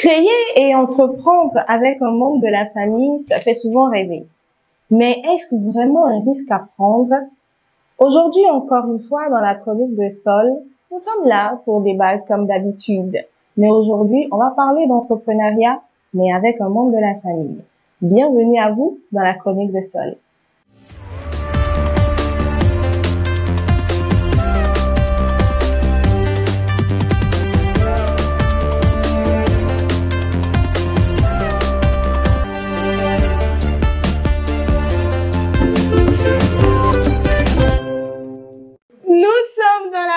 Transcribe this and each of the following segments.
Créer et entreprendre avec un membre de la famille, ça fait souvent rêver. Mais est-ce vraiment un risque à prendre? Aujourd'hui, encore une fois, dans la chronique de Sol, nous sommes là pour débattre comme d'habitude. Mais aujourd'hui, on va parler d'entrepreneuriat, mais avec un membre de la famille. Bienvenue à vous dans la chronique de Sol.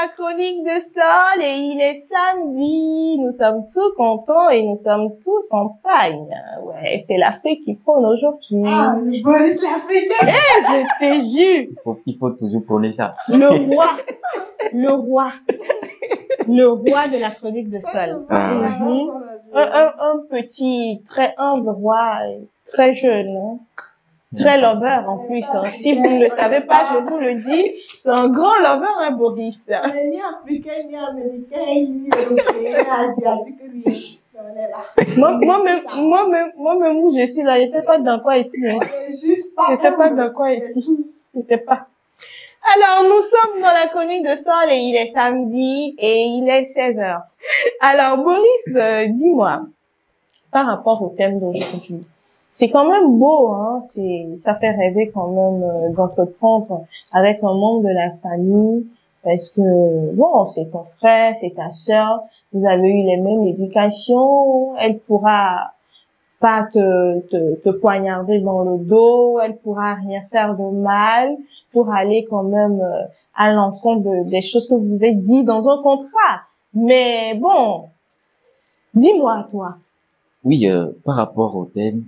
La chronique de Sol et il est samedi. Nous sommes tous contents et nous sommes tous en pagne. Ouais, c'est l'Afrique qui prône aujourd'hui. Ah, le Boris l'Afrique. Eh, je te jure. Il faut toujours prôner ça. Le roi de la chronique de Sol. Un petit, très humble roi, très jeune, hein. Très lover en plus. Hein. Si vous ne le savez pas, je vous le dis, c'est un grand lover, hein, Boris. On est ni africain, ni américain, ni européen, asiatique, ni. On est là. Moi-même, où je suis là, je sais pas dans quoi ici. Hein. Juste pas. Je sais pas dans quoi ici. Je sais pas. Alors, nous sommes dans la chronique de Sol et il est samedi et il est 16h. Alors, Boris, dis-moi, par rapport au thème d'aujourd'hui, c'est quand même beau, hein, ça fait rêver quand même d'entreprendre avec un membre de la famille parce que, bon, c'est ton frère, c'est ta sœur, vous avez eu les mêmes éducations, elle pourra pas te poignarder dans le dos, elle pourra rien faire de mal pour aller quand même à l'encontre des choses que vous vous êtes dit dans un contrat. Mais bon, dis-moi toi. Oui, par rapport au thème,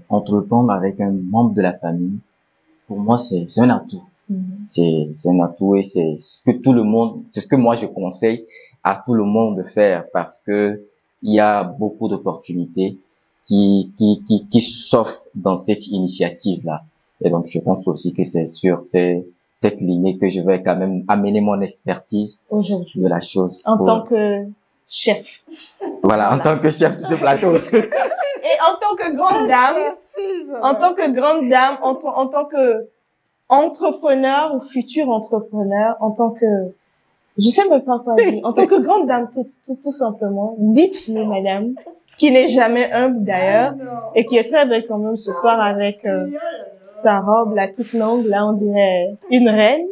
entreprendre avec un membre de la famille, pour moi, c'est un atout. C'est un atout et c'est ce que moi je conseille à tout le monde de faire parce que il y a beaucoup d'opportunités qui s'offrent dans cette initiative-là. Et donc, je pense aussi que c'est sur cette lignée que je vais quand même amener mon expertise aujourd'hui de la chose. En tant que chef. Voilà, en tant que chef de ce plateau. Et en tant que grande dame, en tant que entrepreneur ou futur entrepreneur, en tant que, je sais même pas quoi dire, en tant que grande dame, tout simplement, dites-nous, madame, qui n'est jamais humble d'ailleurs, et qui est très belle quand même ce soir avec sa robe, la toute longue, là, on dirait une reine.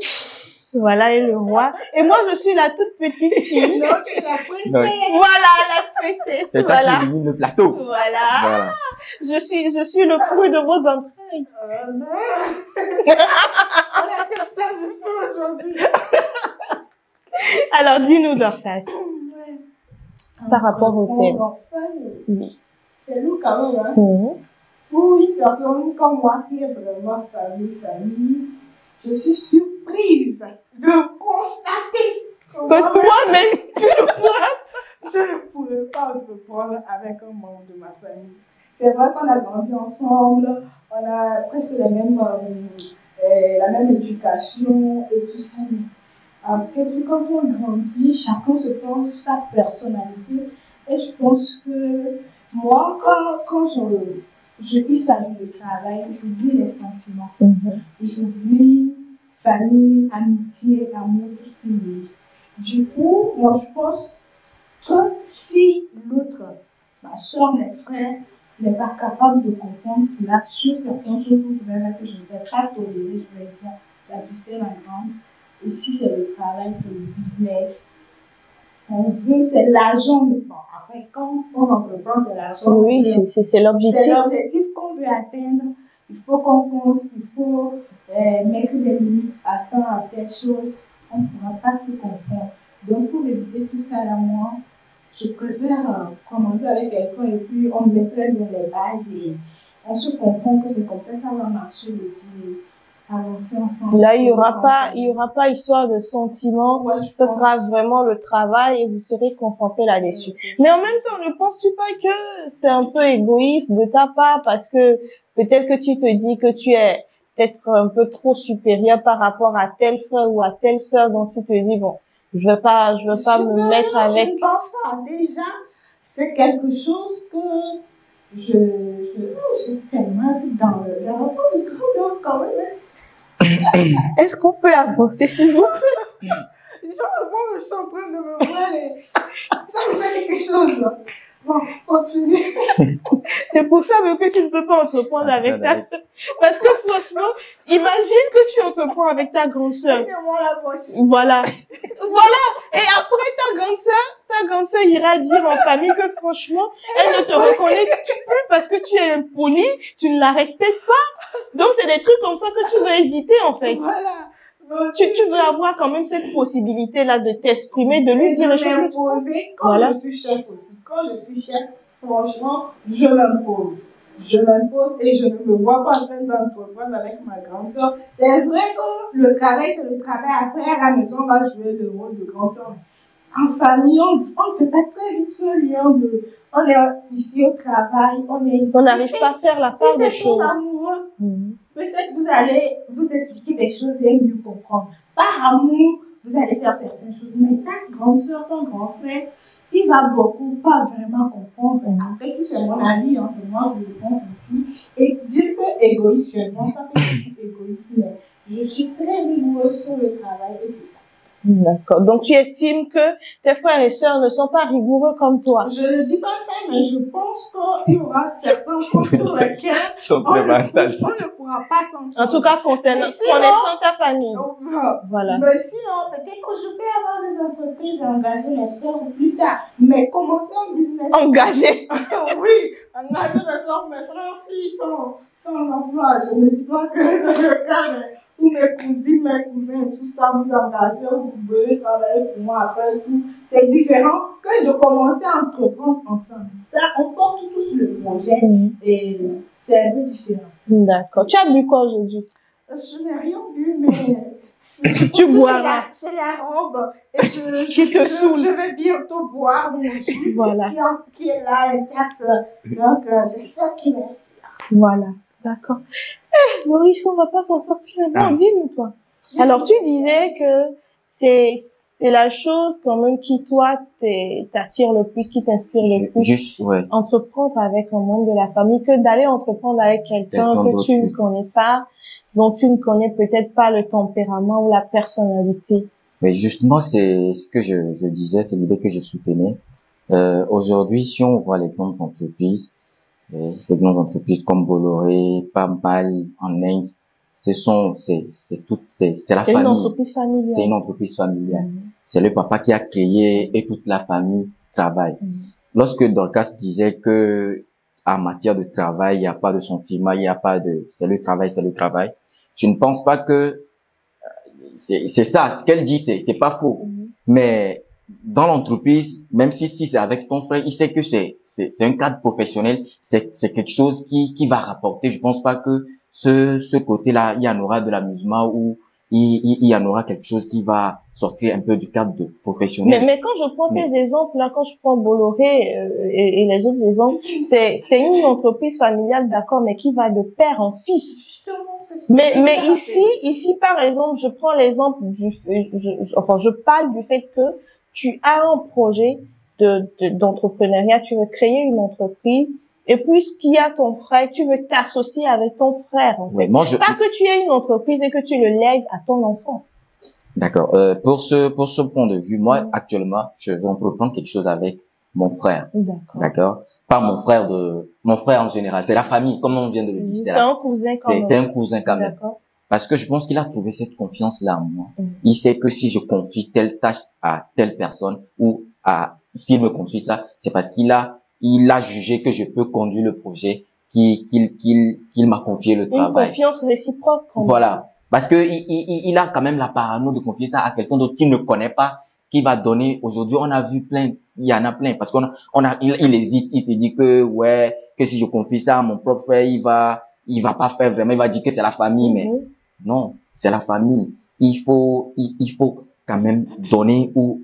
Voilà, et le roi. Et moi, je suis la toute petite fille. Non, tu es la princesse. Voilà, la princesse. C'est toi qui élimine le plateau. Voilà. Je suis le fruit de vos entrailles. On a fait ça juste pour aujourd'hui. Alors, dis-nous, Dorcas. Par rapport au thème. Oui. C'est lourd quand même, hein. Pour une personne comme moi qui est vraiment famille, je suis surprise de constater que toi-même, je ne pourrais pas entreprendre avec un membre de ma famille. C'est vrai qu'on a grandi ensemble, on a presque la même éducation et tout ça. Mais après, quand on grandit, chacun se pense sa personnalité. Et je pense que moi, quand il s'agit de travail, j'oublie les sentiments. J'oublie famille, amitié, amour, tout ce qui est. Du coup, moi, je pense que si l'autre, ma soeur, mes frères, n'est pas capable de comprendre cela sur certaines choses où je vais pas tolérer, je vais dire la douceur, la grande. Et si c'est le travail, c'est le business, on veut, c'est l'argent. Après, quand on entreprend, c'est l'argent. Oui, c'est l'objectif. C'est l'objectif qu'on veut atteindre. Il faut qu'on fonce, il faut mettre des limites, attendre à telle chose. On ne pourra pas se comprendre. Donc, pour éviter tout ça, là, moi, je préfère commencer avec quelqu'un et puis on mettrait dans les bases et on se comprend que c'est comme ça, ça va marcher le dieu. Avancer ensemble. Là, il y aura pas histoire de sentiments. Ouais, ce sera vraiment le travail et vous serez concentré là-dessus. Mais en même temps, ne penses-tu pas que c'est un peu égoïste de ta part parce que peut-être que tu te dis que tu es peut-être un peu trop supérieur par rapport à tel frère ou à telle sœur dont tu te dis bon, je veux pas me mettre avec. Je ne pense pas. Déjà, c'est quelque chose que j'ai tellement vu dans le rapport du grand quand même. Est-ce qu'on peut avancer, s'il vous plaît? Genre, moi, je suis en train de me voir et ça me fait quelque chose. Bon, continue. C'est pour ça même que tu ne peux pas entreprendre avec ta soeur. Parce que franchement, imagine que tu entreprends avec ta grande soeur. C'est moi la bosse. Voilà. Voilà. Et après, ta grande soeur ira dire en famille que franchement, elle ne te reconnaît plus parce que tu es impoli, tu ne la respectes pas. Donc, c'est des trucs comme ça que tu veux éviter, en fait. Voilà. Tu veux avoir quand même cette possibilité-là de t'exprimer, de lui dire les choses. M'imposer quand Voilà. je suis chef aussi. Quand je suis chef, franchement, je m'impose. Je m'impose et je ne me vois pas en train d'entreprendre avec ma grande soeur. C'est vrai que le travail, c'est le travail. Après, à la maison, on va jouer le rôle de grande soeur. En famille, on ne fait pas très vite ce lien de, on est ici au travail, on est ici. On n'arrive pas à faire la part des Si c'est choses. pour amoureux, peut-être vous allez vous expliquer des choses et mieux comprendre. Par amour, vous allez faire certaines choses. Mais ta grande soeur, ton grand frère, il va beaucoup pas vraiment comprendre. Après tout, c'est mon avis, hein, c'est moi, je le pense aussi. Et dire que égoïste, je ne pense pas que je suis égoïste, mais je suis très rigoureuse sur le travail et c'est ça. D'accord. Donc, tu estimes que tes frères et sœurs ne sont pas rigoureux comme toi. Je ne dis pas ça, mais je pense qu'il y aura certains points sur lesquels on ne pourra pas s'entendre. En tout cas, connaissant ta famille. Voilà. Mais sinon, peut-être que je peux avoir des entreprises et engager mes sœurs plus tard. Mais commencer un business. Engagé. Oui, engager mes sœurs, mes frères, s'ils sont sans emploi. Je ne dis pas que c'est le cas, mais tous mes cousines, mes cousins, tout ça, vous engagez, vous pouvez travailler pour moi après tout. C'est différent que de commencer à entreprendre ensemble. Ça, on porte tous le projet et c'est un peu différent. D'accord. Tu as bu quoi aujourd'hui? Je n'ai rien bu, mais tu boiras. C'est la robe et je vais bientôt boire mon jus voilà. qui est là intact. Donc, c'est ça qui m'inspire. Voilà. D'accord. Maurice, on va pas s'en sortir. Bon, dis-nous, toi. Alors, tu disais que c'est la chose quand même qui, toi, t'attire le plus, qui t'inspire le plus. Entreprendre avec un membre de la famille que d'aller entreprendre avec quelqu'un que tu ne connais pas, dont tu ne connais peut-être pas le tempérament ou la personnalité. Mais justement, c'est ce que je disais, c'est l'idée que je soutenais. Aujourd'hui, si on voit les grandes entreprises, les grandes entreprises comme Bolloré, Pambal en Inde, c'est la famille. Une entreprise familiale. C'est une entreprise familiale. C'est le papa qui a créé et toute la famille travaille. Lorsque Dorcas disait que en matière de travail, il n'y a pas de sentiment, il n'y a pas de, c'est le travail, c'est le travail. Je ne pense pas que c'est ça. Ce qu'elle dit, c'est pas faux. Mais dans l'entreprise, même si c'est avec ton frère, il sait que c'est un cadre professionnel, c'est quelque chose qui va rapporter. Je pense pas que ce côté-là, il y en aura de l'amusement ou il y en aura quelque chose qui va sortir un peu du cadre de professionnel. Mais quand je prends tes exemples, là, quand je prends Bolloré et les autres exemples, c'est une entreprise familiale, d'accord, mais qui va de père en fils. Mais ici, par exemple, je prends l'exemple je parle du fait que tu as un projet d'entrepreneuriat, tu veux créer une entreprise, et puisqu'il y a ton frère, tu veux t'associer avec ton frère. Ouais, pas que tu aies une entreprise et que tu le lègues à ton enfant. D'accord. Pour ce point de vue, moi, actuellement, je veux entreprendre quelque chose avec mon frère. D'accord. Pas mon frère en général. C'est la famille, comme on vient de le dire. C'est un cousin quand même. C'est un cousin quand même. Parce que je pense qu'il a trouvé cette confiance-là en moi. Il sait que si je confie telle tâche à telle personne ou s'il me confie ça, c'est parce qu'il a jugé que je peux conduire le projet, qu'il m'a confié le travail. Une confiance réciproque. Voilà. Parce que il a quand même la parano de confier ça à quelqu'un d'autre qu'il ne connaît pas, qui va donner. Aujourd'hui, on a vu plein, il y en a plein, parce il hésite, il se dit que si je confie ça à mon propre frère, il va pas faire vraiment, il va dire que c'est la famille, mais non, c'est la famille. Il faut quand même donner ou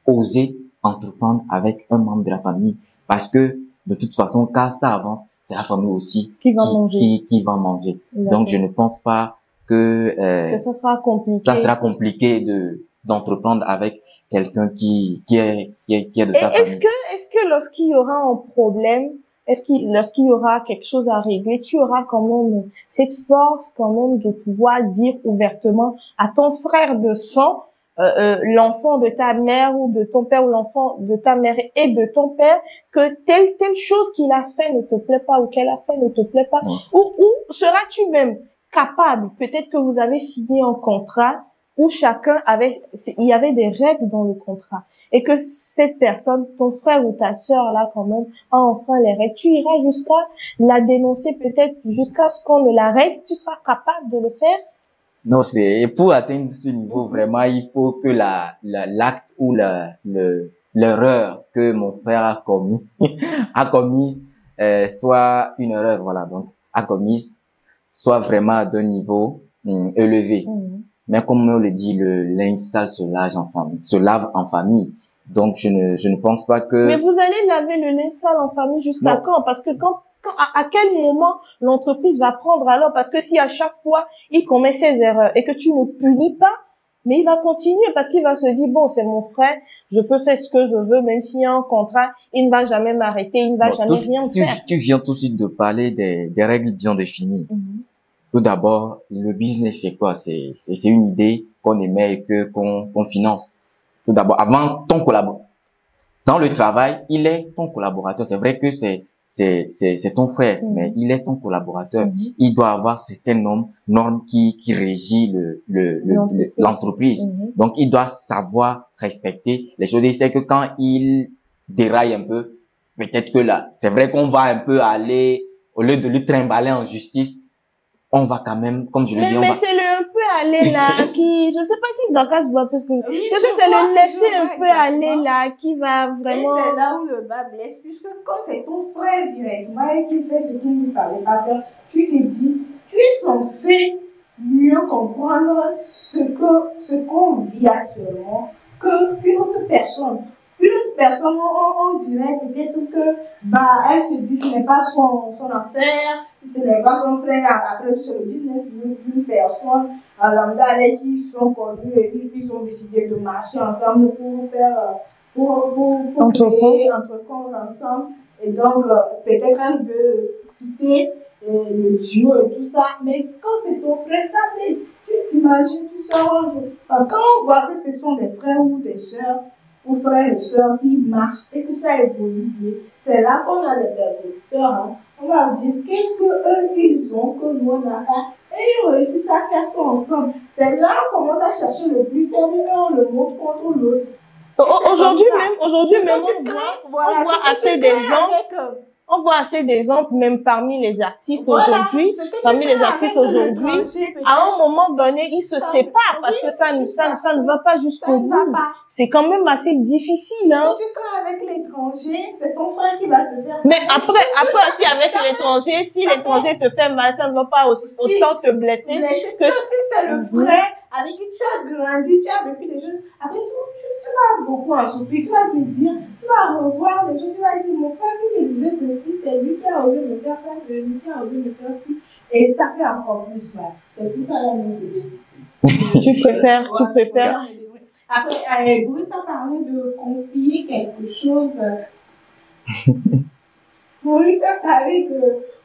oser entreprendre avec un membre de la famille, parce que de toute façon, quand ça avance, c'est la famille aussi qui va manger. Donc, je ne pense pas que ça sera compliqué. Ça sera compliqué de d'entreprendre avec quelqu'un qui est de Et ta famille. est-ce que lorsqu'il y aura un problème, lorsqu'il y aura quelque chose à régler, tu auras quand même cette force quand même de pouvoir dire ouvertement à ton frère de sang, l'enfant de ta mère ou de ton père ou l'enfant de ta mère et de ton père, que telle chose qu'il a fait ne te plaît pas ou qu'elle a fait ne te plaît pas, ou seras-tu même capable, peut-être que vous avez signé un contrat où il y avait des règles dans le contrat, et que cette personne, ton frère ou ta sœur là quand même, a enfreint les règles, tu iras jusqu'à la dénoncer, peut-être jusqu'à ce qu'on ne l'arrête, tu seras capable de le faire? Non, c'est pour atteindre ce niveau, vraiment, il faut que l'acte ou l'erreur que mon frère a commis, a commise, soit une erreur, voilà, donc, a commise, soit vraiment d'un niveau élevé. Mais comme on le dit, le linge sale se lave en famille. Donc, je ne pense pas que... Mais vous allez laver le linge sale en famille jusqu'à quand? Parce que à quel moment l'entreprise va prendre alors? Parce que si à chaque fois il commet ses erreurs et que tu ne punis pas, mais il va continuer parce qu'il va se dire, bon, c'est mon frère, je peux faire ce que je veux, même s'il y a un contrat, il ne va jamais m'arrêter, il ne va jamais rien faire. Tu viens tout de suite de parler des règles bien définies. Tout d'abord, le business, c'est quoi? C'est une idée qu'on émet et qu'on finance. Tout d'abord, avant ton collaborateur. Dans le travail, il est ton collaborateur. C'est vrai que c'est ton frère, mais il est ton collaborateur. Il doit avoir certaines normes qui régissent l'entreprise. Donc, il doit savoir respecter les choses. Et c'est que quand il déraille un peu, peut-être que là, c'est vrai qu'on va un peu aller, au lieu de lui trimballer en justice, on va quand même, comme je le dis, mais c'est le un peu aller là qui, je sais pas si Dorcas voit parce que, c'est le laisser un peu aller là qui va vraiment. Et c'est là où le bas blesse, puisque quand c'est ton frère directement et qu'il fait ce qu'il ne fallait pas faire, tu te dis, tu es censé mieux comprendre ce qu'on vit actuellement qu'une autre personne. Une autre personne, on dirait peut-être que, elle se dit, ce n'est pas son affaire, ce n'est pas son frère, après tout, c'est le business d'une personne, lambda avec qui ils sont connus et ils ont décidé de marcher ensemble pour entreprendre ensemble. Et donc, peut-être elle veut quitter le duo et tout ça, mais quand c'est ton frère, ça blesse. Tu t'imagines, tu sors, quand on voit que ce sont des frères ou des sœurs, ou frères et sœurs qui marchent et que ça évolue bien, c'est là qu'on a des persécuteurs. Hein. On va dire qu'est-ce qu'eux ils ont que nous on n'a pas. Et ils réussissent à faire ça ensemble. C'est là qu'on commence à chercher le plus faible et on le montre contre l'autre. Aujourd'hui même, on voit assez d'exemples. On voit assez d'exemples, même parmi les artistes aujourd'hui. Parmi les artistes aujourd'hui, à un moment donné, ils se séparent parce que ça ne va pas jusqu'au bout. C'est quand même assez difficile, hein. Si tu crées avec l'étranger, c'est ton frère qui va te faire ça. Mais après, si avec l'étranger, si l'étranger te fait mal, ça ne va pas autant te blesser que si c'est le frère avec qui tu as grandi, tu as vécu des choses. Après tout, tu vas beaucoup en souffrir. Tu vas te dire, tu vas revoir des choses, tu vas dire, mon frère qui me disait ceci, c'est lui qui a osé me faire ça, c'est lui qui a osé me faire ci. Et ça fait encore plus mal. C'est tout ça la même idée. Tu préfères. Après, Bruce a parlé de confier quelque chose. Bruce a parlé de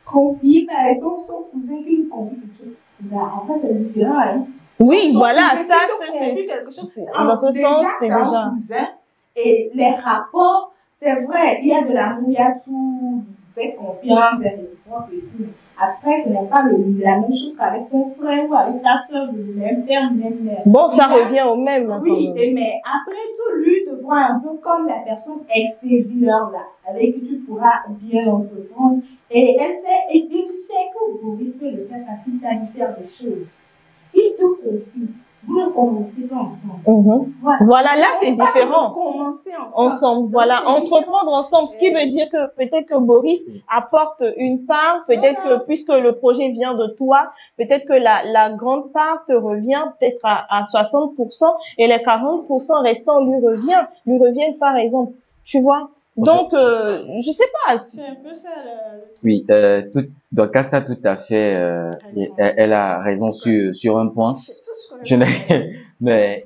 confier, par exemple, son cousin qui lui confie quelque chose. Après, c'est différent, hein. Oui, voilà, ça, c'est quelque chose. Dans ce sens, c'est déjà. Cousin, et les rapports, c'est vrai, il y a de l'amour, il y a tout, fait confiance, c'est réciproque et tout. Après, ce n'est pas la même chose qu'avec ton frère ou avec ta soeur, le même père, même mère. Bon, ça revient au même. Oui, mais après tout, lui te voit un peu comme la personne extérieure, là, avec qui tu pourras bien entreprendre. Et il sait que Boris peut le faire parce qu'il t'a dit faire des choses. Il te confie. Vous ne commencez pas ensemble. Voilà, là, c'est différent. Commencer ensemble. Voilà, entreprendre ensemble. Ce qui veut dire que peut-être que Boris apporte une part, peut-être que puisque le projet vient de toi, peut-être que la grande part te revient peut-être à 60% et les 40% restants lui reviennent par exemple. Tu vois? Donc, je sais pas. C'est un peu ça, Oui, dans cas ça, tout à fait, elle a raison sur un point. Mais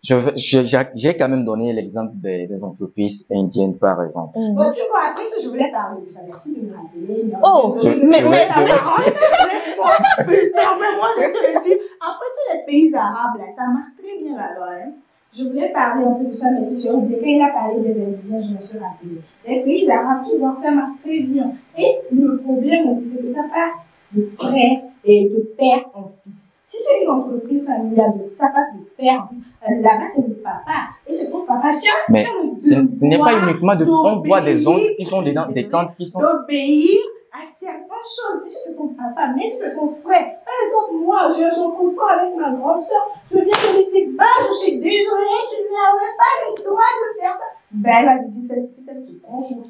j'ai quand même donné l'exemple des entreprises indiennes, par exemple. Bon, tu vois, après que je voulais parler de ça, merci de me rappeler. Oh, mais laisse-moi, permets-moi de te le dire. Après tous les pays arabes, là, ça marche très bien là-bas, hein. Je voulais parler un peu de ça, mais si j'ai oublié, quand il a parlé des Indiens, je me suis rappelé. Les pays arabes, tu vois, ça marche très bien. Et le problème aussi, c'est que ça passe de frère et de père en fils. Si c'est une entreprise familiale, ça passe de père en fils. Là-bas, c'est le papa. Et c'est ton papa. Mais ce n'est pas uniquement de... On voit des oncles qui sont dedans, des tantes qui sont... D'obéir à certaines choses. Mais si c'est ton papa, mais si c'est ton frère. Par exemple, moi, je comprends avec ma grande soeur. Je viens de lui dire, bah, je suis désolée, tu n'avais pas le droit de faire ça. Ben, là, je dis, c'est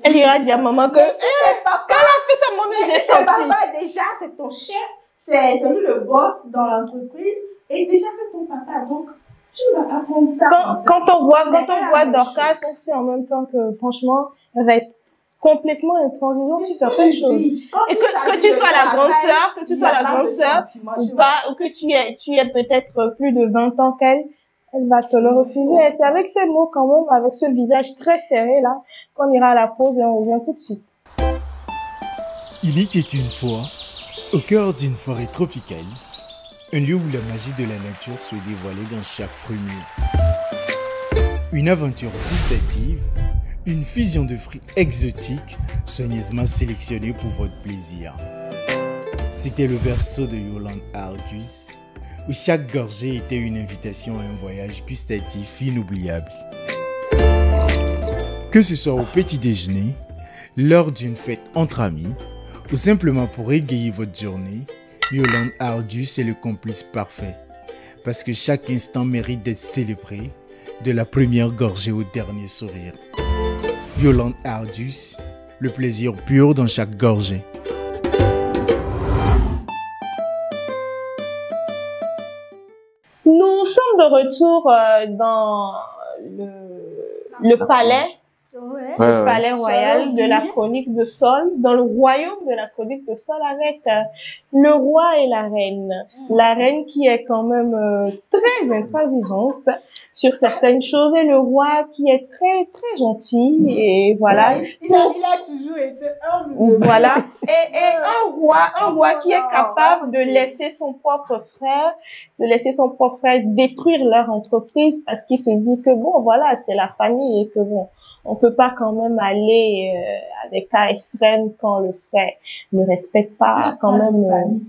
elle ira dire à maman que, quand elle a fait ça, moi, mais j'ai senti. Papa, déjà, c'est ton chef. C'est lui le boss dans l'entreprise. Et déjà, c'est ton papa. Donc, tu ne vas pas prendre ça. Quand on voit Dorcas, on sait en même temps que, franchement, elle va être complètement intransigeante sur certaines choses. Et que tu sois la grande sœur, ou pas, ou que tu aies peut-être plus de 20 ans qu'elle, elle va te le refuser. Et c'est avec ces mots quand même, avec ce visage très serré là, qu'on ira à la pause et on revient tout de suite. Il était une fois, au cœur d'une forêt tropicale, un lieu où la magie de la nature se dévoilait dans chaque fruit mûr. Une aventure gustative, une fusion de fruits exotiques, soigneusement sélectionnés pour votre plaisir. C'était le berceau de Yolande Ardus, où chaque gorgée était une invitation à un voyage gustatif inoubliable. Que ce soit au petit déjeuner, lors d'une fête entre amis, ou simplement pour égayer votre journée, Yolande Ardus est le complice parfait. Parce que chaque instant mérite d'être célébré, de la première gorgée au dernier sourire. Yolande Ardus, le plaisir pur dans chaque gorgée. Nous sommes de retour dans le palais. Le palais royal de la chronique de Sol, dans le royaume de la chronique de Sol, avec le roi et la reine. La reine qui est quand même très intransigeante sur certaines choses et le roi qui est très très gentil et voilà. Il a toujours été humble. Voilà. Et un roi qui est capable de laisser son propre frère, détruire leur entreprise parce qu'il se dit que bon voilà c'est la famille et que bon on peut pas quand même aller à des cas extrêmes quand le frère ne respecte pas quand même.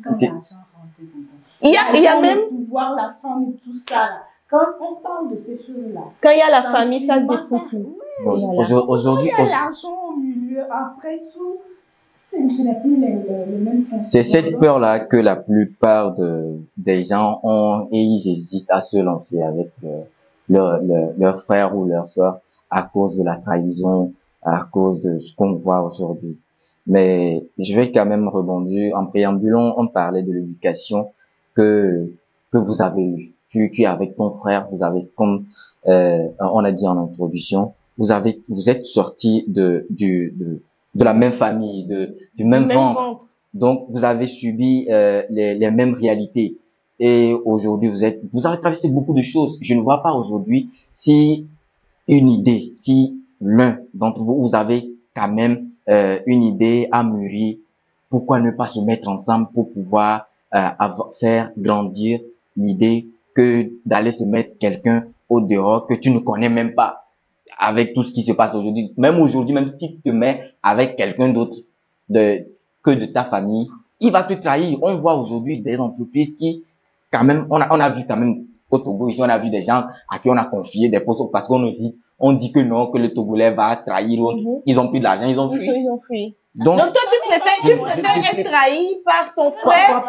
Il y a même le pouvoir, la femme et tout ça. Là. Quand on parle de ces choses-là. Quand il y a la famille, ça détruit tout. Aujourd'hui, il y a l'argent au milieu. Après tout, ce n'est plus le même sens. C'est cette peur-là que la plupart des gens ont et ils hésitent à se lancer avec leur frère ou leur soeur à cause de la trahison, à cause de ce qu'on voit aujourd'hui. Mais je vais quand même rebondir. En préambulant, on parlait de l'éducation que vous avez eue. Tu es avec ton frère, vous avez, comme on a dit en introduction, vous êtes sortis de la même famille, du même ventre. Donc vous avez subi les mêmes réalités. Et aujourd'hui, vous avez traversé beaucoup de choses. Je ne vois pas aujourd'hui si l'un d'entre vous avez quand même une idée à mûrir, pourquoi ne pas se mettre ensemble pour pouvoir faire grandir l'idée que d'aller se mettre quelqu'un au dehors que tu ne connais même pas avec tout ce qui se passe aujourd'hui. Même aujourd'hui, même si tu te mets avec quelqu'un d'autre que de ta famille, il va te trahir. On voit aujourd'hui des entreprises qui quand même, on a vu quand même au Togo, ici, on a vu des gens à qui on a confié des postes parce on dit que non, que le Togolais va trahir, ils ont plus de l'argent, ils ont fui. Donc toi, tu préfères être trahi par ton frère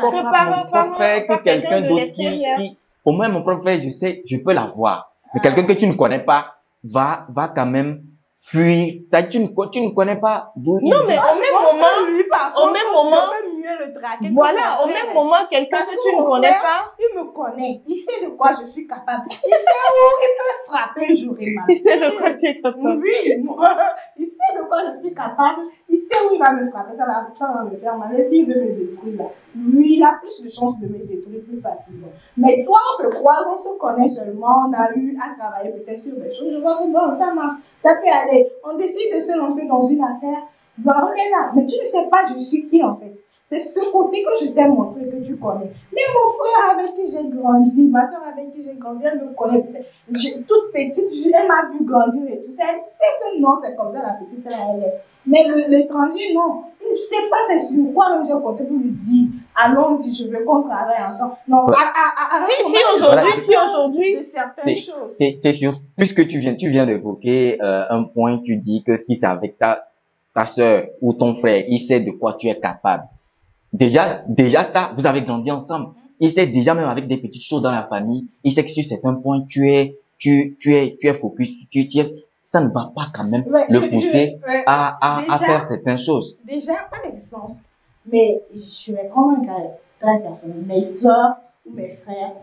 que quelqu'un d'autre qui, au moins mon propre frère, je sais, je peux l'avoir. Mais quelqu'un que tu ne connais pas va quand même fuir. Tu ne connais pas d'où il vient. Non, mais au même moment, voilà, au même moment, quelqu'un que tu ne connais pas, il me connaît, il sait de quoi je suis capable, il sait où il peut frapper jour et matin. Il sait de quoi tu es capable. Oui, moi, il sait de quoi je suis capable, il sait où il va me frapper, ça va me faire mal, s'il veut me détruire là. Lui, a plus de chances de me détruire plus facilement. Mais toi, on se croise, on se connaît seulement, on a eu à travailler peut-être sur des choses. Je vois que bon, ça marche, ça peut aller. On décide de se lancer dans une affaire. Ben, on est là. Mais tu ne sais pas, je suis qui en fait. C'est ce côté que je t'ai montré que tu connais. Mais mon frère avec qui j'ai grandi, ma soeur avec qui j'ai grandi, elle me connaît peut-être. Toute petite, elle m'a vu grandir et tout ça. Elle sait que non, c'est comme ça la petite, elle est. Mais l'étranger, non. Il ne sait pas c'est sur quoi même j'ai compté pour lui dire allons-y, je veux qu'on travaille ensemble. Non, si aujourd'hui, de certaines choses. C'est sûr. Puisque tu viens d'évoquer un point, tu dis que si c'est avec ta soeur ou ton frère, il sait de quoi tu es capable. Déjà ça, vous avez grandi ensemble. Il sait déjà même avec des petites choses dans la famille, il sait que sur certains points, tu es focus, ça ne va pas quand même le pousser à faire certaines choses. Déjà, par exemple, mais je vais prendre un cas très personnel. Mes soeurs ou mes frères,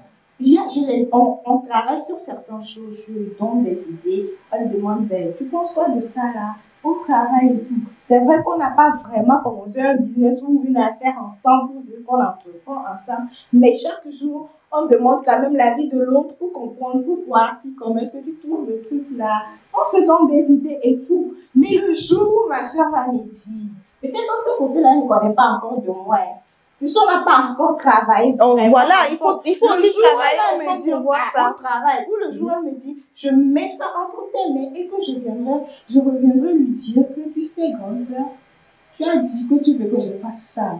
on travaille sur certaines choses, je leur donne des idées, on me demande, tu penses quoi de ça là? On travaille et tout. C'est vrai qu'on n'a pas vraiment commencé un business ou une affaire ensemble pour dire qu'on entreprend ensemble, mais chaque jour, on demande quand même l'avis de l'autre pour comprendre, pour voir si comment est-ce que tu trouves le truc là. On se donne des idées et tout. Mais le jour où ma soeur va me dire, peut-être que ce côté-là ne connaît pas encore de moi. Puisqu'on n'a pas encore travaillé. Donc voilà, il faut aussi travailler ensemble pour voir ça. Travail. Ou le jour, elle me dit, je mets ça entre tes mains et que je reviendrai lui dire que tu sais, grande soeur, tu as dit que tu veux que je fasse ça.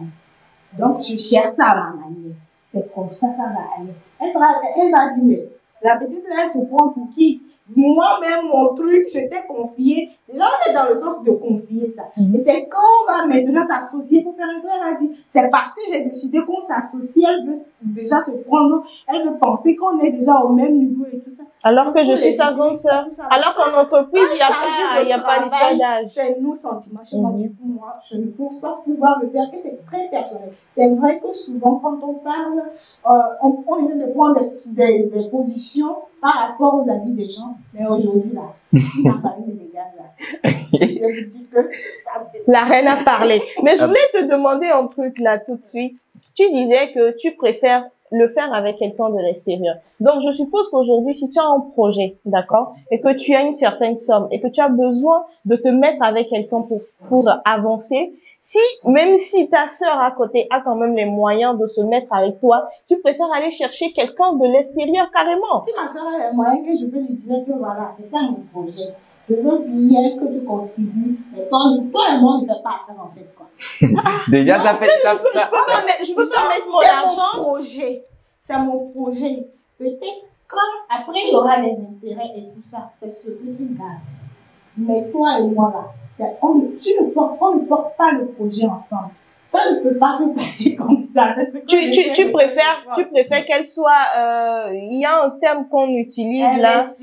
Donc, je cherche ça à ma manière. C'est comme ça, ça va aller. Elle va dire, mais la petite, elle se prend pour qui? Moi-même, mon truc, je t'ai confié. Déjà, on est dans le sens de confier ça. Mais c'est quand on va maintenant s'associer pour faire un truc, elle a dit, c'est parce que j'ai décidé qu'on s'associe, elle veut déjà se prendre, elle veut penser qu'on est déjà au même niveau et tout ça. Alors que je suis sa grande sœur. Alors qu'en entreprise, il n'y a pas d'histoire d'âge. C'est nos sentiments. Chez moi, du coup, moi, je ne pense pas pouvoir le faire, que c'est très personnel. C'est vrai que souvent, quand on parle, on essaie de prendre des positions par rapport aux avis des gens. Mais aujourd'hui, là, ma famille est légale, là. Je vous dis que ça... La reine a parlé. Mais je voulais te demander un truc, là, tout de suite. Tu disais que tu préfères le faire avec quelqu'un de l'extérieur. Donc, je suppose qu'aujourd'hui, si tu as un projet, d'accord, et que tu as une certaine somme, et que tu as besoin de te mettre avec quelqu'un pour avancer, même si ta sœur à côté a quand même les moyens de se mettre avec toi, tu préfères aller chercher quelqu'un de l'extérieur carrément. Si ma sœur a les moyens, que je peux lui dire que voilà, c'est ça mon projet. Je veux bien que tu contribues, mais toi et moi, on ne fait pas affaire en fait, quoi. Déjà, ça fait ça. Je peux pas mettre mon argent. C'est mon projet. Peut-être quand après il y aura des intérêts et tout ça, c'est ce que tu gardes. Mais toi et moi là, on ne porte pas le projet ensemble. Ça ne peut pas se passer comme ça. Tu préfères qu'elle soit, il y a un terme qu'on utilise là.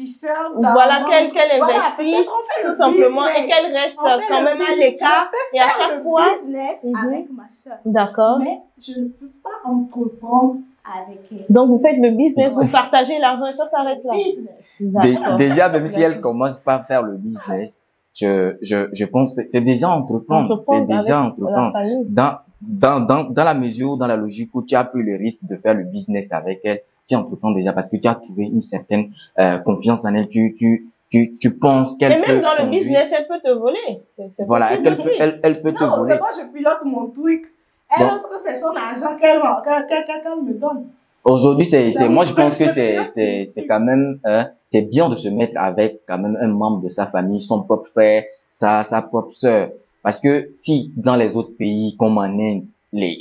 Voilà, qu'elle investisse, tout simplement, et qu'elle reste quand même à l'écart. Et à chaque fois. Business avec ma soeur. D'accord. Mais je ne peux pas entreprendre avec elle. Donc, vous faites le business, vous partagez l'argent et ça s'arrête là. Déjà, même si elle commence pas à faire le business, je pense que c'est déjà entreprendre. C'est déjà entreprendre. Dans la mesure, dans la logique où tu as pris le risque de faire le business avec elle, tu entreprends déjà parce que tu as trouvé une certaine confiance en elle. Tu penses qu'elle peut. Et même dans le business, elle peut te voler. Voilà, elle peut te voler. Non, c'est moi, je pilote mon truc. Elle, autre, c'est son argent qu'elle me donne. Aujourd'hui, moi, je pense que c'est quand même, c'est bien de se mettre avec quand même un membre de sa famille, son propre frère, sa propre sœur. Parce que si dans les autres pays, comme en Inde,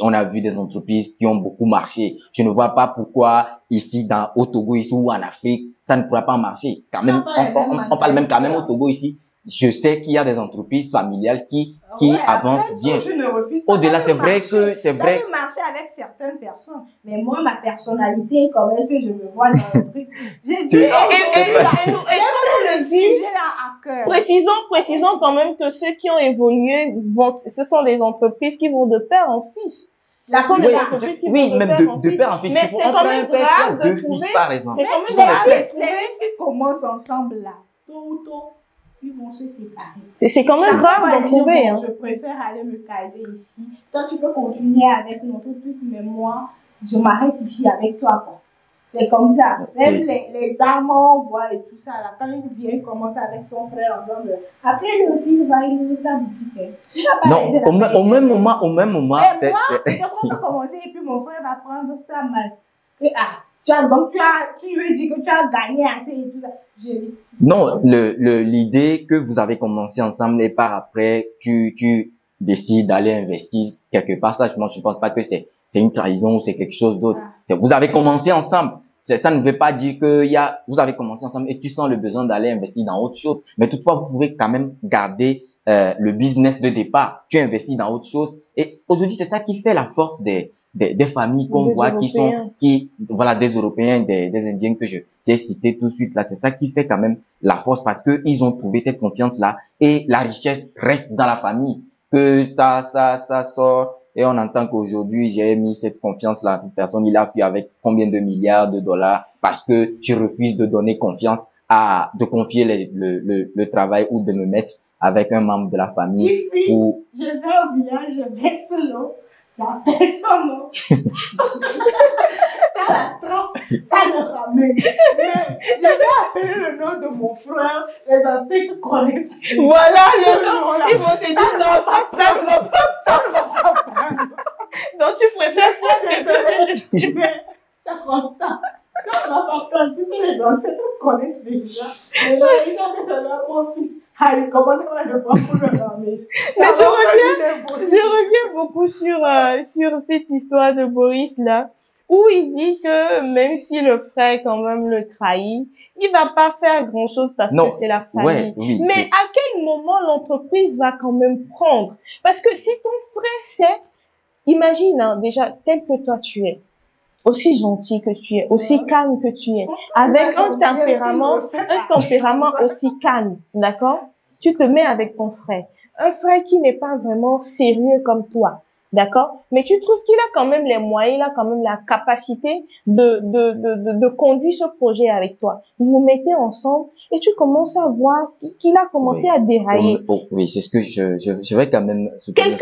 on a vu des entreprises qui ont beaucoup marché, je ne vois pas pourquoi ici, au Togo, ici ou en Afrique, ça ne pourra pas marcher. Quand même, on parle même quand même au Togo ici. Je sais qu'il y a des entreprises familiales qui avancent bien. Au-delà, c'est vrai. Ça peut marcher avec certaines personnes. Mais moi, ma personnalité, comment est-ce que je me vois dans le truc? J'ai dit, le sujet là à cœur. Précisons quand même que ceux qui ont évolué ce sont des entreprises qui vont de père en fils. Oui, même de père en fils. Mais c'est quand même grave de trouver. Par exemple. C'est quand même grave. Les fils qui commencent ensemble là, tôt ou tôt, ils vont se séparer. C'est quand même Chacun rare va d'en dire, trouver. bon, Hein. je préfère aller me caser ici. Toi, tu peux continuer avec notre truc, mais moi, je m'arrête ici avec toi, quoi. C'est comme ça. Même les amants, voient et tout ça, là, quand il vient, il commence avec son frère ensemble. Après, lui aussi, il va ouvrir sa boutique. Il va pas laisser la au même moment, Et moi, on va commencer, et puis mon frère va prendre ça mal. Et, tu lui dis que tu as gagné assez et tout ça. Non, l'idée que vous avez commencé ensemble et par après, tu décides d'aller investir quelque part, ça, moi, je pense pas que c'est une trahison ou c'est quelque chose d'autre. Vous avez commencé ensemble. Ça ne veut pas dire vous avez commencé ensemble et tu sens le besoin d'aller investir dans autre chose. Mais toutefois, vous pouvez quand même garder le business de départ. Tu investis dans autre chose. Et aujourd'hui, c'est ça qui fait la force des familles qu'on voit voilà, des Européens, des Indiens que j'ai cités tout de suite là. C'est ça qui fait quand même la force parce que ils ont trouvé cette confiance là et la richesse reste dans la famille. Que ça sort. Et on entend qu'aujourd'hui, j'ai mis cette confiance-là à cette personne. Il a fui avec combien de milliards de dollars parce que tu refuses de donner confiance de confier le travail ou de me mettre avec un membre de la famille. Je vais au village, je baisse l'eau. J'appelle son nom. Ça la trompe, ça le ramène. Mais je vais appeler le nom de mon frère, les ancêtres connaissent. Voilà, ils vont te dire non, ça ne va pas. Donc tu préfères ça, mais ça comme ça. Ça ne va pas prendre, puisque les ancêtres connaissent déjà. Les gens que c'est leur mon fils. Allez, commencez par le voir pour le ramener. Mais je reviens beaucoup sur cette histoire de Boris là, où il dit que même si le frère quand même le trahit, il va pas faire grand chose parce que c'est la famille. Ouais, oui, mais à quel moment l'entreprise va quand même prendre? Parce que si ton frère sait, imagine, hein, déjà, tel que toi tu es, aussi gentil que tu es, aussi calme que tu es, avec un tempérament aussi calme, d'accord? Tu te mets avec ton frère. Un frère qui n'est pas vraiment sérieux comme toi, d'accord? Mais tu trouves qu'il a quand même les moyens, il a quand même la capacité de conduire ce projet avec toi. Vous vous mettez ensemble et tu commences à voir qu'il a commencé à dérailler. Oui, c'est ce que je vais quand même soutenir.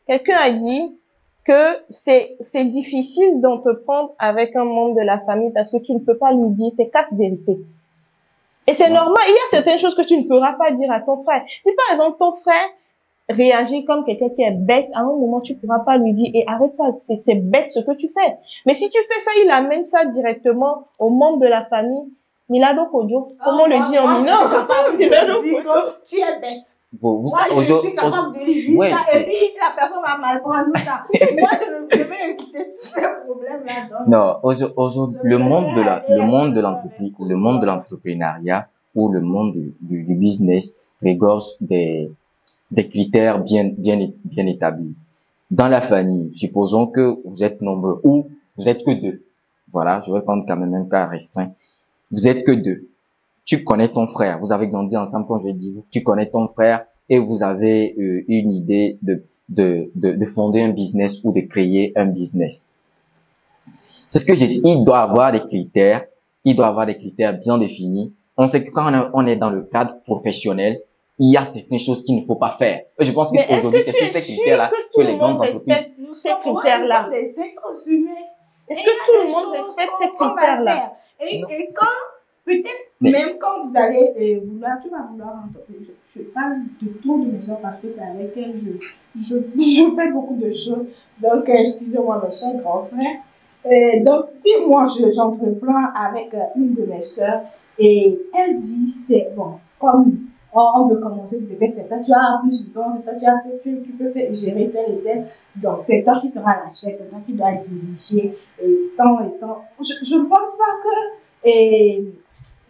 Quelqu'un a dit que c'est difficile d'entreprendre avec un membre de la famille parce que tu ne peux pas lui dire tes 4 vérités. Et c'est normal, il y a certaines choses que tu ne pourras pas dire à ton frère. Si par exemple ton frère réagit comme quelqu'un qui est bête, à un moment tu pourras pas lui dire, arrête ça, c'est bête ce que tu fais. Mais si tu fais ça, il amène ça directement aux membres de la famille. Milado Kojo, comment on le dit en mineur? Tu es bête. Moi, je suis capable de lui dire ça, et puis la personne va mal prendre ça. Moi, je vais éviter tous ces problèmes-là. Non, aujourd'hui, le monde de l'entrepreneuriat ou le monde du business regorge des critères bien établis. Dans la famille, supposons que vous êtes nombreux ou vous êtes que 2. Voilà, je vais prendre quand même un cas restreint. Vous êtes que 2. Tu connais ton frère, vous avez grandi ensemble, comme je dis, tu connais ton frère et vous avez une idée de fonder un business ou de créer un business. C'est ce que j'ai dit, il doit avoir des critères bien définis. On sait que quand on est dans le cadre professionnel, il y a certaines choses qu'il ne faut pas faire. Je pense qu'aujourd'hui, c'est sur ces critères-là que les grandes entreprises... Ces critères-là. Est-ce que tout le monde respecte ces critères-là? Et quand peut-être même quand vous allez tu vas vouloir entreprendre. Je parle de tout de maison parce que c'est avec elle je fais beaucoup de choses. Donc, excusez-moi, mes chers grands frères. Donc, si moi j'entreprends avec une de mes soeurs et elle dit, c'est bon, comme on veut commencer, peut-être c'est toi, tu as plus de temps, c'est toi, tu peux gérer tel et tel. Donc, c'est toi qui seras la chef, c'est toi qui dois diriger tant et tant. Je ne pense pas que.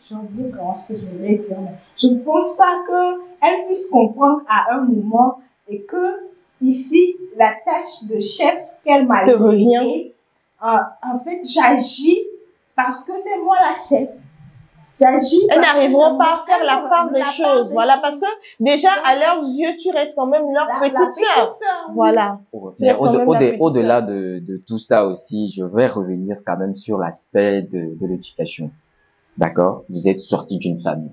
J'ai oublié comment ce que je voulais dire, mais je ne pense pas qu'elle puisse comprendre à un moment et que ici, la tâche de chef qu'elle m'a donnée, en fait, j'agis parce que c'est moi la chef. J'agis. Elles n'arriveront pas à faire la part des choses. Voilà, parce que déjà, à leurs yeux, tu restes quand même leur petite sœur. Voilà. Au-delà de tout ça aussi, je vais revenir quand même sur l'aspect de l'éducation. D'accord? Vous êtes sorti d'une famille.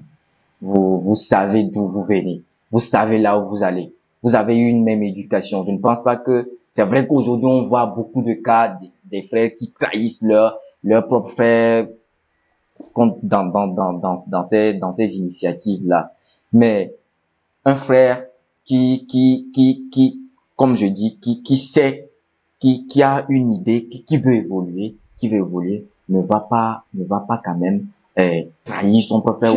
vous savez d'où vous venez, vous savez là où vous allez, vous avez eu une même éducation. Je ne pense pas que, c'est vrai qu'aujourd'hui on voit beaucoup de cas des frères qui trahissent leur propre frère dans ces initiatives-là. Mais un frère qui, comme je dis, qui sait, qui a une idée, qui veut évoluer, ne va pas quand même, trahir son propre frère.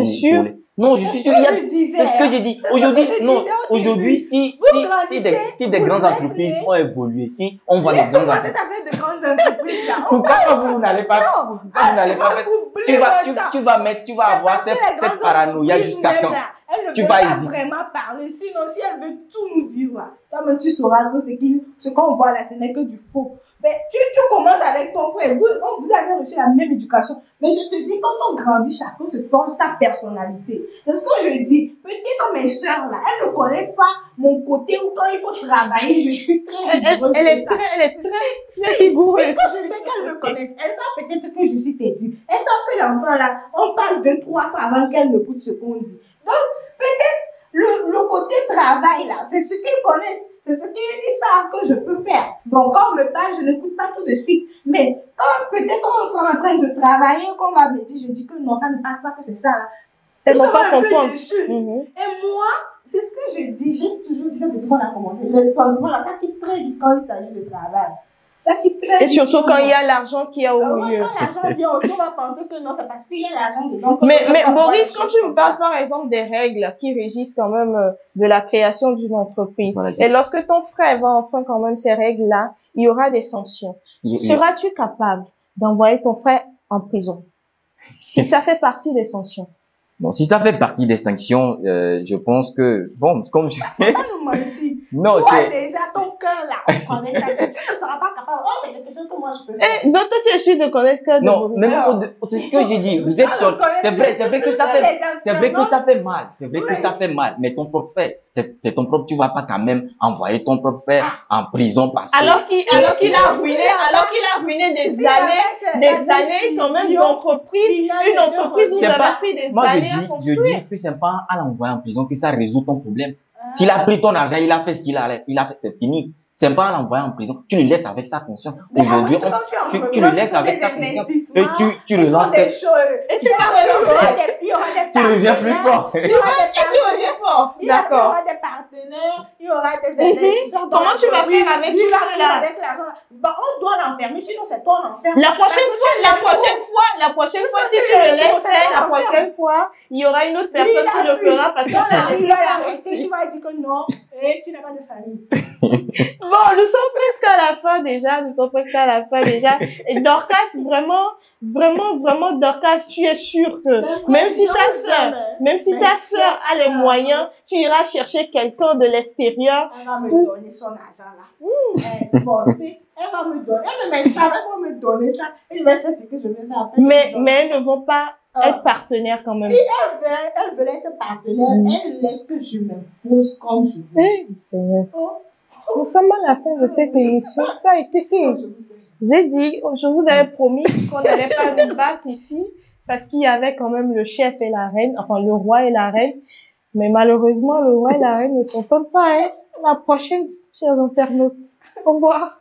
Non, je suis sûr, c'est ce que j'ai dit. Aujourd'hui, si des grandes entreprises ont évolué, si on voit des grandes entreprises, pourquoi vous n'allez pas faire, tu vas avoir cette paranoïa jusqu'à quand? Elle ne veut pas vraiment parler, sinon si elle veut tout nous dire, toi-même tu sauras que ce qu'on voit là, ce n'est que du faux. Mais tu commences avec ton frère, vous avez reçu la même éducation, mais je te dis, quand on grandit, chacun se forge sa personnalité. C'est ce que je dis. Peut-être mes soeurs là, elles ne connaissent pas mon côté où quand il faut travailler, je suis très rigoureuse. Elle est très rigoureuse. Parce que je sais qu'elles me connaissent. Elles savent peut-être que je suis perdue. Elles savent que l'enfant là, on parle 2-3 fois avant qu'elle me écoute ce qu'on dit. Donc, peut-être le côté travail là, c'est ce qu'ils connaissent. C'est ce qu'ils savent que je peux faire. Donc, quand on me parle, je n'écoute pas tout de suite. Mais quand peut-être on sera en train de travailler, qu'on va me dire, je dis que non, ça ne passe pas, que c'est ça là. Elles vont pas comprendre. Et moi, c'est ce que je dis. J'ai toujours dit ça depuis qu'on a commencé. Le sentiment là, ça quitte très vite quand il s'agit de travail. Ça quitte très vite. Et surtout quand il y a l'argent qui est au milieu. Quand l'argent vient aussi, on va penser que non, c'est parce qu'il y a l'argent dedans. Mais Maurice, quand tu me parles par exemple des règles qui régissent quand même de la création d'une entreprise, et lorsque ton frère va enfreindre quand même ces règles-là, il y aura des sanctions. Seras-tu capable d'envoyer ton frère en prison si ça fait partie des sanctions? Non, si ça fait partie des sanctions, je pense que, bon, comme je... Pas nous mentir. Non, c'est... déjà, ton cœur, là, on connaît ça. Tu ne seras pas capable. Oh, c'est quelque chose que moi, je peux faire. Donc, toi, tu es sûr de connaître que... Non, même c'est ce que j'ai dit. Vous êtes sûr. C'est vrai que ça fait mal. C'est vrai que ça fait mal. Mais ton propre frère, c'est ton propre, tu vas pas quand même envoyer ton propre frère en prison parce que... Alors qu'il a ruiné des années quand même d'entreprise. Une entreprise où vous avez pris des années. Je dis que c'est pas à l'envoyer en prison que ça résout ton problème. S'il a pris ton argent, il a fait ce qu'il allait, il a fait, c'est fini. C'est pas à l'envoyer en prison. Tu le laisses avec sa conscience. Aujourd'hui, tu le laisses avec sa conscience. Et tu relances tes... Et tu reviens plus fort. Et tu reviens fort. D'accord. Il y aura des partenaires, il y aura des investisseurs. Comment tu vas faire avec tout cela? On doit l'enfermer, sinon c'est toi l'enfermer. La prochaine fois, si tu le laisses faire, la prochaine fois, il y aura une autre personne qui le fera parce que tu vas l'arrêter, tu vas dire que non, et tu n'as pas de famille. Bon, nous sommes presque à la fin déjà. Et Dorcas, vraiment, Dorcas, tu es sûre que même si ta sœur a les moyens, tu iras chercher quelqu'un de l'extérieur. Elle va me donner son argent là. Elle va me donner, elle va me donner ça. Et je vais faire ce que je vais faire. Mais elles ne vont pas être partenaires quand même. Si elle veut être partenaire, elle laisse que je m'impose comme je veux. Seigneur. Nous sommes à la fin de cette émission. Ça a été fait. J'ai dit, je vous avais promis qu'on n'allait pas nous battre ici parce qu'il y avait quand même le chef et la reine, enfin le roi et la reine. Mais malheureusement, le roi et la reine ne s'entendent pas. La prochaine, chers internautes. Au revoir.